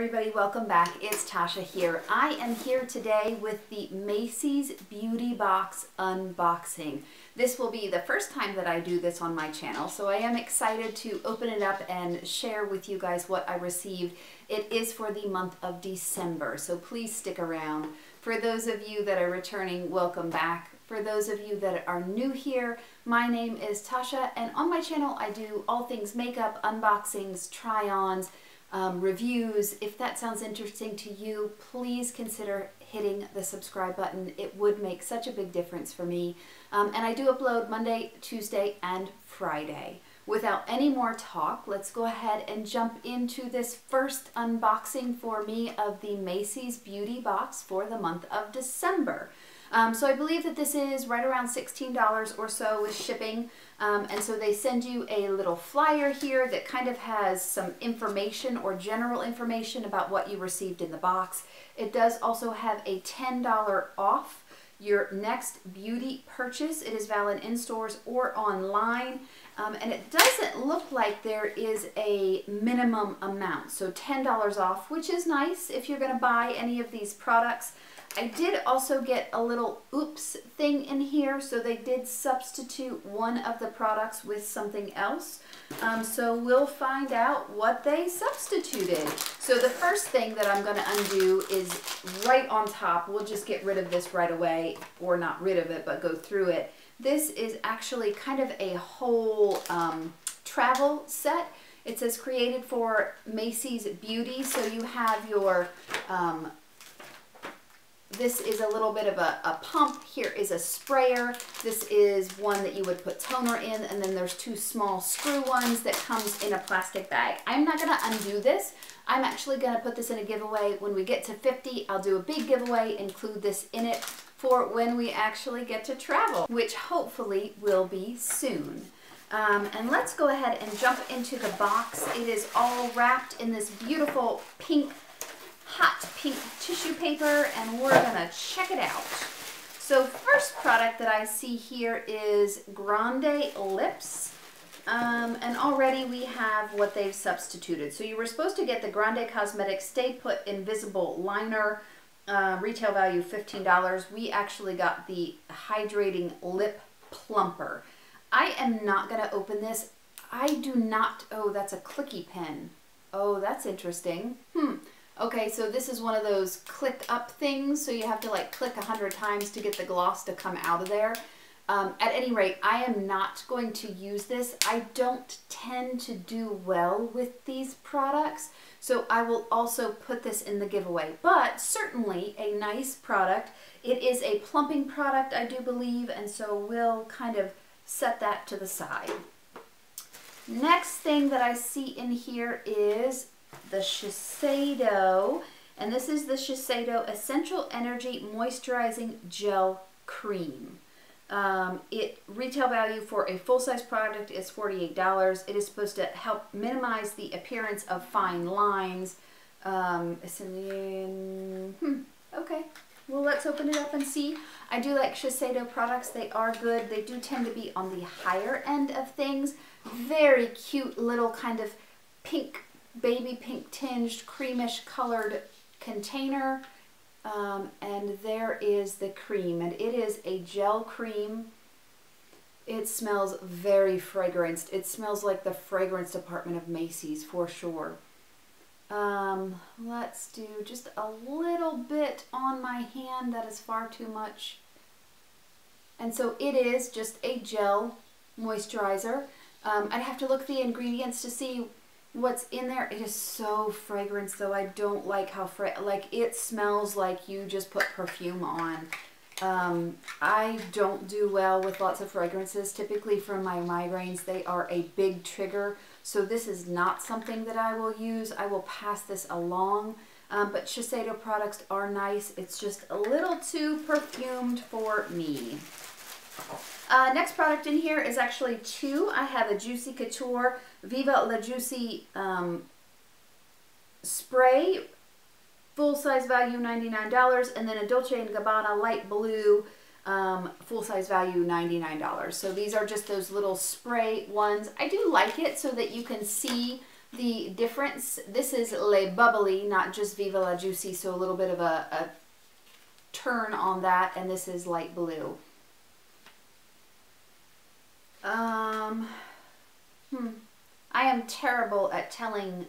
everybody, welcome back. It's Tasha here. I am here today with the Macy's Beauty Box unboxing. This will be the first time that I do this on my channel, so I am excited to open it up and share with you guys what I received. It is for the month of December, so please stick around. For those of you that are returning, welcome back. For those of you that are new here, my name is Tasha, and on my channel I do all things makeup, unboxings, try-ons, reviews. If that sounds interesting to you, please consider hitting the subscribe button. It would make such a big difference for me. And I do upload Monday, Tuesday, and Friday. Without any more talk, let's go ahead and jump into this first unboxing for me of the Macy's Beauty Box for the month of December. So I believe that this is right around $16 or so with shipping. And so they send you a little flyer here that kind of has some information or general information about what you received in the box. It does also have a $10 off your next beauty purchase. It is valid in stores or online. And it doesn't look like there is a minimum amount. So $10 off, which is nice if you're going to buy any of these products. I did also get a little oops thing in here, so they did substitute one of the products with something else. So we'll find out what they substituted. So the first thing that I'm going to undo is right on top. We'll just get rid of this right away, or not rid of it, but go through it. This is actually kind of a whole travel set. It says created for Macy's Beauty, so you have your this is a little bit of a pump. Here is a sprayer. This is one that you would put toner in, and then there's two small screw ones that comes in a plastic bag. I'm not going to undo this. I'm actually going to put this in a giveaway. When we get to 50, I'll do a big giveaway, include this in it for when we actually get to travel, which hopefully will be soon. And let's go ahead and jump into the box. It is all wrapped in this beautiful pink, hot pink tissue paper, and we're gonna check it out. So first product that I see here is Grande Lips, and already we have what they've substituted. So you were supposed to get the Grande Cosmetics Stay Put Invisible Liner, retail value $15. We actually got the Hydrating Lip Plumper. I am not gonna open this. I do not, oh, that's a clicky pen. Oh, that's interesting. Okay, so this is one of those click up things, so you have to like click 100 times to get the gloss to come out of there. At any rate, I am not going to use this. I don't tend to do well with these products, so I will also put this in the giveaway. But certainly a nice product. It is a plumping product, I do believe, and so we'll kind of set that to the side. Next thing that I see in here is the Shiseido, and this is the Shiseido Essential Energy Moisturizing Gel Cream. It retail value for a full-size product is $48. It is supposed to help minimize the appearance of fine lines. Okay, well, let's open it up and see. I do like Shiseido products. They are good. They do tend to be on the higher end of things. Very cute little kind of pink, baby pink tinged, creamish colored container. And there is the cream, and it is a gel cream. It smells very fragranced. It smells like the fragrance department of Macy's for sure. Let's do just a little bit on my hand. That is far too much. And so it is just a gel moisturizer. I'd have to look at the ingredients to see what's in there. It is so fragrant, though. I don't like how it smells like you just put perfume on. I don't do well with lots of fragrances. Typically for my migraines, they are a big trigger. So this is not something that I will use. I will pass this along. But Shiseido products are nice. It's just a little too perfumed for me. Next product in here is actually two. I have a Juicy Couture Viva La Juicy spray, full-size value $99, and then a Dolce & Gabbana light blue full-size value $99. So these are just those little spray ones. I do like it so that you can see The difference, this is Le Bubbly, not just Viva La Juicy, so a little bit of a turn on that, and this is light blue. I am terrible at telling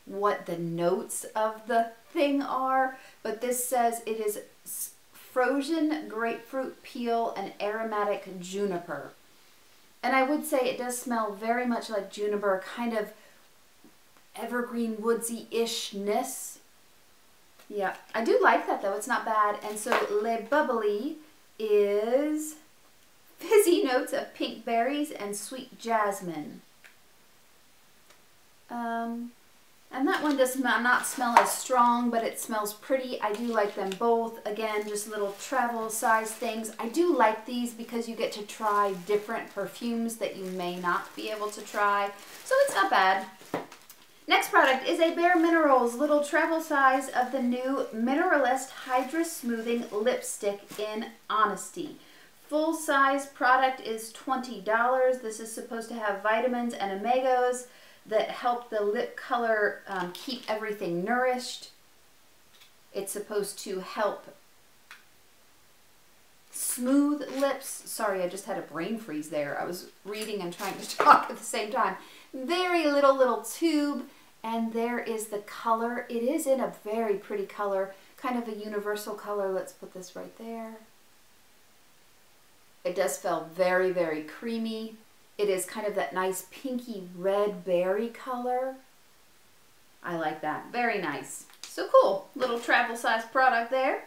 what the notes of the thing are, but this says it is frozen grapefruit peel and aromatic juniper. And I would say it does smell very much like juniper, kind of evergreen woodsy-ishness. Yeah, I do like that though, it's not bad. And so Le Bubbly is fizzy notes of pink berries and sweet jasmine. And that one does not smell as strong, but it smells pretty. I do like them both. Again, just little travel size things. I do like these because you get to try different perfumes that you may not be able to try. So it's not bad. Next product is a Bare Minerals little travel size of the new Mineralist Hydra Smoothing Lipstick in Honesty. Full size product is $20. This is supposed to have vitamins and omegas that help the lip color keep everything nourished. It's supposed to help smooth lips. Sorry, I just had a brain freeze there. I was reading and trying to talk at the same time. Very little tube, and there is the color. It is in a very pretty color, kind of a universal color. Let's put this right there. It does feel very, very creamy. It is kind of that nice pinky red berry color. I like that. Very nice. So cool. Little travel size product there.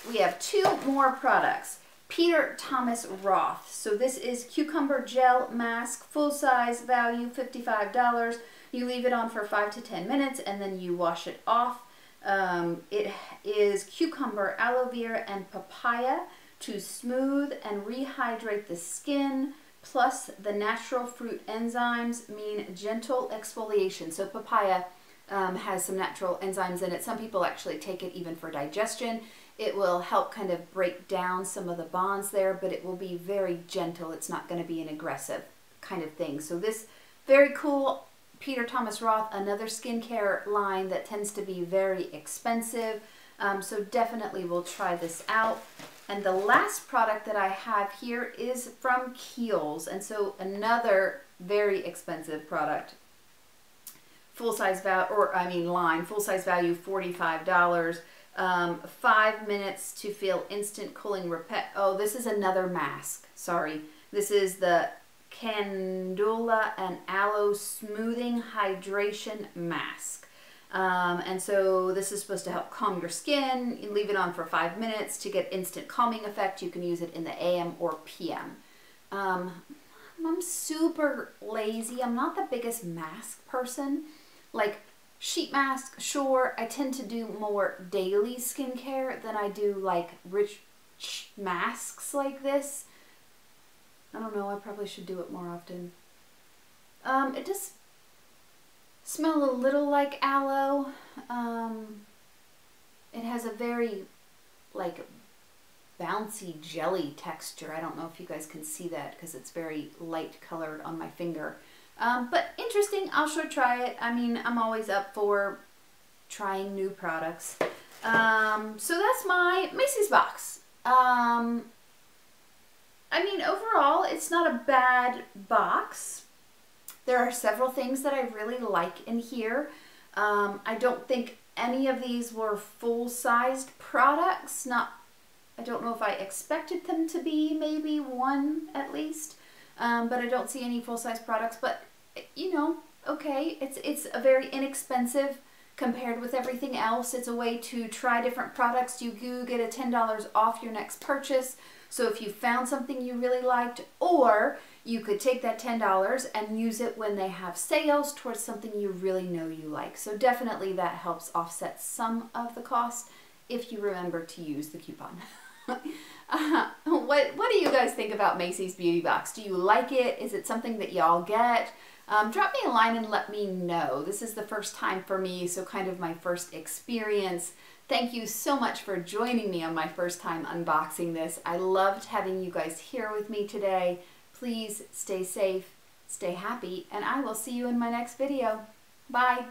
We have two more products. Peter Thomas Roth. So this is Cucumber Gel Mask, full size, value $55. You leave it on for 5 to 10 minutes and then you wash it off. It is cucumber, aloe vera, and papaya to smooth and rehydrate the skin, plus the natural fruit enzymes mean gentle exfoliation. So papaya has some natural enzymes in it. Some people actually take it even for digestion. It will help kind of break down some of the bonds there, but it will be very gentle. It's not going to be an aggressive kind of thing. So this, very cool. Peter Thomas Roth, another skincare line that tends to be very expensive. So definitely we'll try this out. And the last product that I have here is from Kiehl's. And so another very expensive product. Full size line, full size value $45. 5 minutes to feel instant cooling repair. Oh, this is another mask. Sorry. This is the Candula and Aloe Smoothing Hydration Mask. And so this is supposed to help calm your skin. You leave it on for 5 minutes to get instant calming effect. You can use it in the AM or PM. I'm super lazy. I'm not the biggest mask person. Like sheet mask, sure. I tend to do more daily skincare than I do like rich masks like this. I don't know, I probably should do it more often. It does smell a little like aloe. It has a very like bouncy jelly texture. I don't know if you guys can see that because it's very light colored on my finger. But interesting, I'll sure try it. I mean, I'm always up for trying new products. So that's my Macy's box. I mean, overall, it's not a bad box. There are several things that I really like in here. I don't think any of these were full-sized products. I don't know if I expected them to be, maybe one at least. But I don't see any full-size products. But, you know, okay, it's a very inexpensive compared with everything else. It's a way to try different products. You do get a $10 off your next purchase. So if you found something you really liked, or you could take that $10 and use it when they have sales towards something you really know you like. So definitely that helps offset some of the cost if you remember to use the coupon. What do you guys think about Macy's Beauty Box? Do you like it? Is it something that y'all get? Drop me a line and let me know. This is the first time for me, so kind of my first experience. Thank you so much for joining me on my first time unboxing this. I loved having you guys here with me today. Please stay safe, stay happy, and I will see you in my next video. Bye!